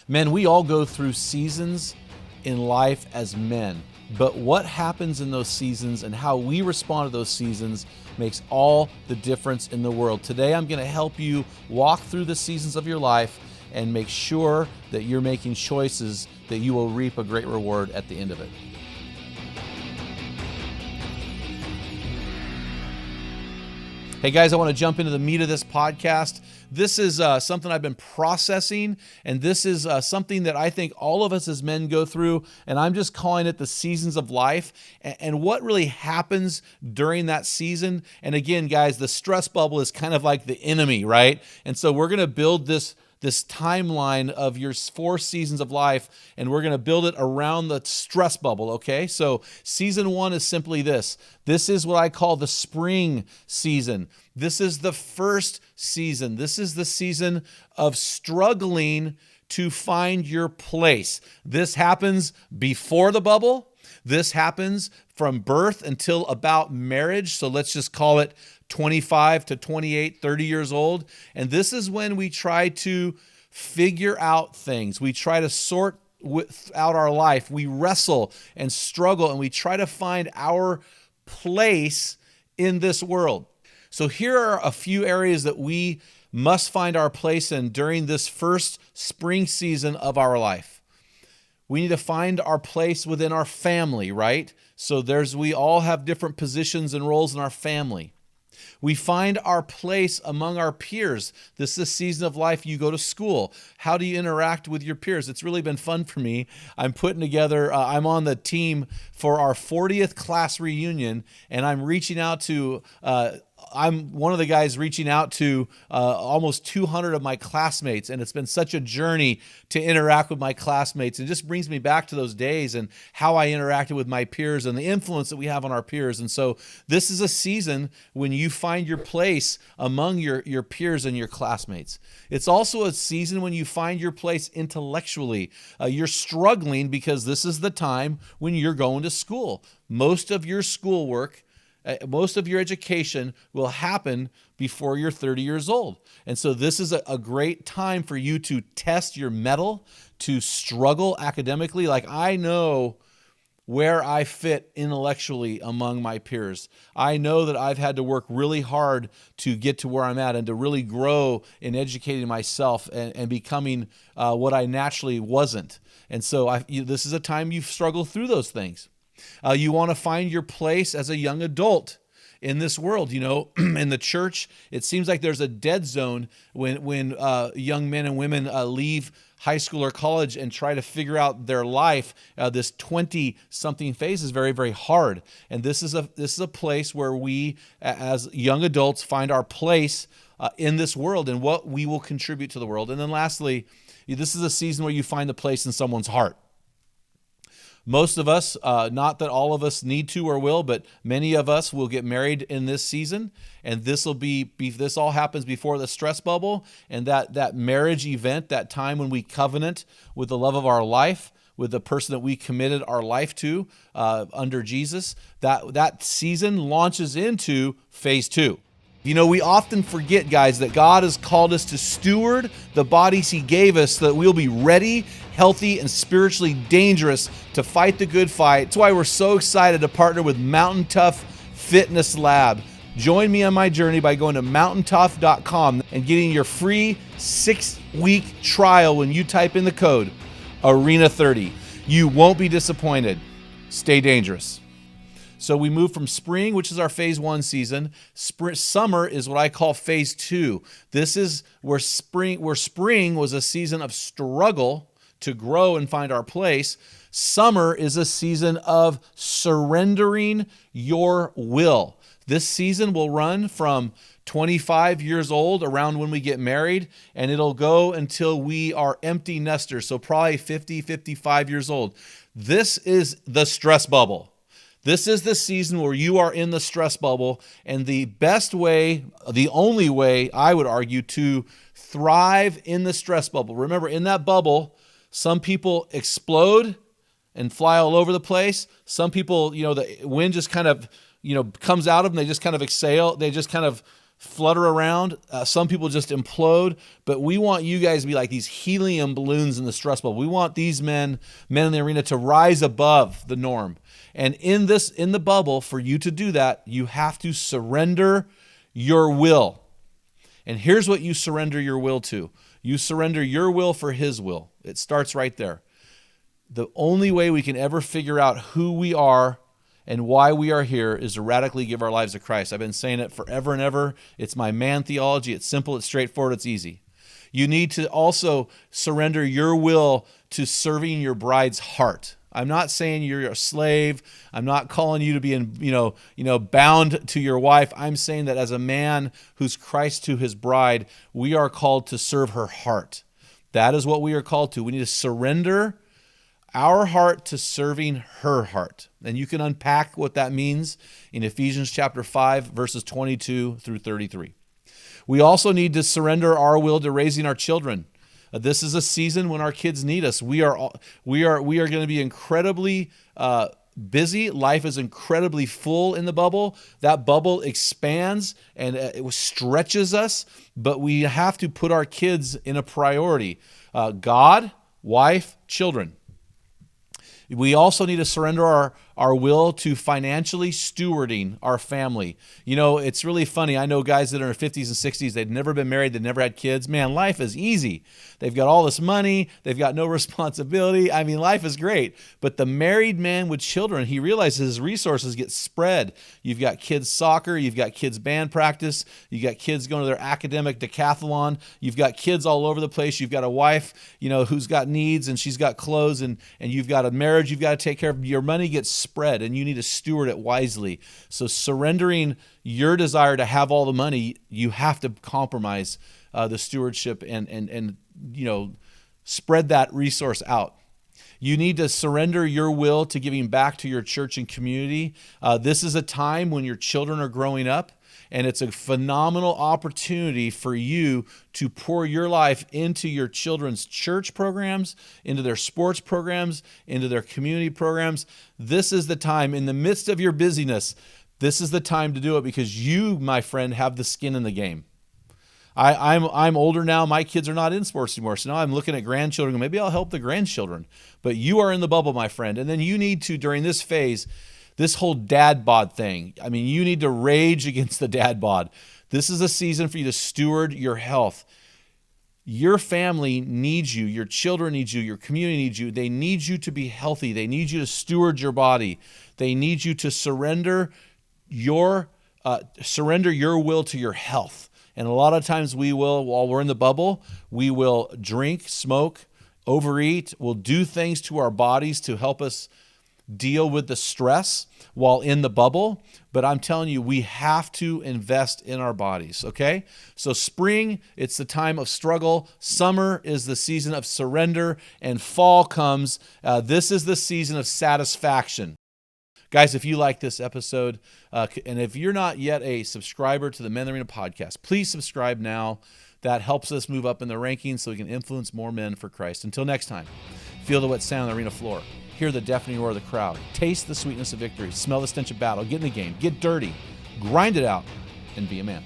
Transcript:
Men, we all go through seasons in life as men, but what happens in those seasons and how we respond to those seasons makes all the difference in the world. Today, I'm going to help you walk through the seasons of your life and make sure that you're making choices that you will reap a great reward at the end of it. Hey guys, I want to jump into the meat of this podcast. This is something I've been processing, and this is something that I think all of us as men go through, and I'm just calling it the seasons of life and what really happens during that season. And again, guys, the stress bubble is kind of like the enemy, right? And so we're going to build this timeline of your 4 seasons of life, and we're going to build it around the stress bubble, okay? So season 1 is simply this. This is what I call the spring season. This is the first season. This is the season of struggling to find your place. This happens before the bubble. This happens from birth until about marriage. So let's just call it 25 to 28, 30 years old. And this is when we try to figure out things. We try to sort out our life. We wrestle and struggle, and we try to find our place in this world. So here are a few areas that we must find our place in during this first spring season of our life. We need to find our place within our family, right? So we all have different positions and roles in our family. We find our place among our peers. This is a season of life. You go to school. How do you interact with your peers? It's really been fun for me. I'm putting together, I'm on the team for our 40th class reunion, and I'm reaching out to, I'm one of the guys reaching out to almost 200 of my classmates, and it's been such a journey to interact with my classmates. It just brings me back to those days and how I interacted with my peers and the influence that we have on our peers. And so this is a season when you find your place among your peers and your classmates. It's also a season when you find your place intellectually. You're struggling because this is the time when you're going to school. Most of your schoolwork, most of your education will happen before you're 30 years old. And so this is a great time for you to test your mettle, to struggle academically. Like, I know where I fit intellectually among my peers. I know that I've had to work really hard to get to where I'm at and to really grow in educating myself and becoming what I naturally wasn't. And so this is a time you've struggled through those things. You want to find your place as a young adult in this world. You know, in the church, it seems like there's a dead zone when young men and women leave high school or college and try to figure out their life. This 20-something phase is very, very hard. And this is a place where we, as young adults, find our place in this world and what we will contribute to the world. And then lastly, this is a season where you find the place in someone's heart. Most of us, not that all of us need to or will, but many of us will get married in this season, and this all happens before the stress bubble, and that marriage event, that time when we covenant with the love of our life, with the person that we committed our life to under Jesus, that season launches into phase 2. You know, we often forget, guys, that God has called us to steward the bodies He gave us so that we'll be ready, healthy, and spiritually dangerous to fight the good fight. That's why we're so excited to partner with Mountain Tough Fitness Lab. Join me on my journey by going to mountaintough.com and getting your free 6-week trial when you type in the code ARENA30. You won't be disappointed. Stay dangerous. So we move from spring, which is our phase 1 season. Summer is what I call phase 2. This is where spring was a season of struggle to grow and find our place. Summer is a season of surrendering your will. This season will run from 25 years old, around when we get married, and it'll go until we are empty nesters, so probably 50, 55 years old. This is the stress bubble. This is the season where you are in the stress bubble, and the best way, the only way, I would argue, to thrive in the stress bubble. Remember, in that bubble, some people explode and fly all over the place. Some people, the wind just kind of, comes out of them. They just kind of exhale. They just kind of flutter around. Some people just implode, but we want you guys to be like these helium balloons in the stress bubble. We want these men in the arena to rise above the norm. And in the bubble, for you to do that, you have to surrender your will. And here's what you surrender your will to. You surrender your will for his will. It starts right there. The only way we can ever figure out who we are and why we are here is to radically give our lives to Christ. I've been saying it forever and ever. It's my man theology. It's simple, it's straightforward, it's easy. You need to also surrender your will to serving your bride's heart. I'm not saying you're a slave. I'm not calling you to be bound to your wife. I'm saying that as a man who's Christ to his bride, we are called to serve her heart. That is what we are called to. We need to surrender our heart to serving her heart. And you can unpack what that means in Ephesians chapter 5, verses 22 through 33. We also need to surrender our will to raising our children. This is a season when our kids need us. We are going to be incredibly busy. Life is incredibly full in the bubble. That bubble expands and it stretches us, but we have to put our kids in a priority. God, wife, children. We also need to surrender our will to financially stewarding our family. You know, it's really funny. I know guys that are in their 50s and 60s, they've never been married, they've never had kids. Man, life is easy. They've got all this money, they've got no responsibility. I mean, life is great. But the married man with children, he realizes his resources get spread. You've got kids soccer, you've got kids band practice, you've got kids going to their academic decathlon, you've got kids all over the place, you've got a wife, who's got needs and she's got clothes, and you've got a marriage you've got to take care of. Your money gets spread and you need to steward it wisely. So surrendering your desire to have all the money, you have to compromise the stewardship and spread that resource out. You need to surrender your will to giving back to your church and community. This is a time when your children are growing up, and it's a phenomenal opportunity for you to pour your life into your children's church programs, into their sports programs, into their community programs. This is the time, in the midst of your busyness, this is the time to do it, because you, my friend, have the skin in the game. I'm older now. My kids are not in sports anymore. So now I'm looking at grandchildren. Maybe I'll help the grandchildren. But you are in the bubble, my friend. And then you need to, during this phase, this whole dad bod thing, I mean, you need to rage against the dad bod. This is a season for you to steward your health. Your family needs you. Your children need you. Your community needs you. They need you to be healthy. They need you to steward your body. They need you to surrender your will to your health. And a lot of times we will, while we're in the bubble, we will drink, smoke, overeat. We'll do things to our bodies to help us deal with the stress while in the bubble. But I'm telling you, we have to invest in our bodies, okay? So spring, it's the time of struggle. Summer is the season of surrender. And fall comes. This is the season of satisfaction. Guys, if you like this episode, and if you're not yet a subscriber to the Men in the Arena podcast, please subscribe now. That helps us move up in the rankings so we can influence more men for Christ. Until next time, feel the wet sound on the arena floor. Hear the deafening roar of the crowd. Taste the sweetness of victory. Smell the stench of battle. Get in the game. Get dirty. Grind it out. And be a man.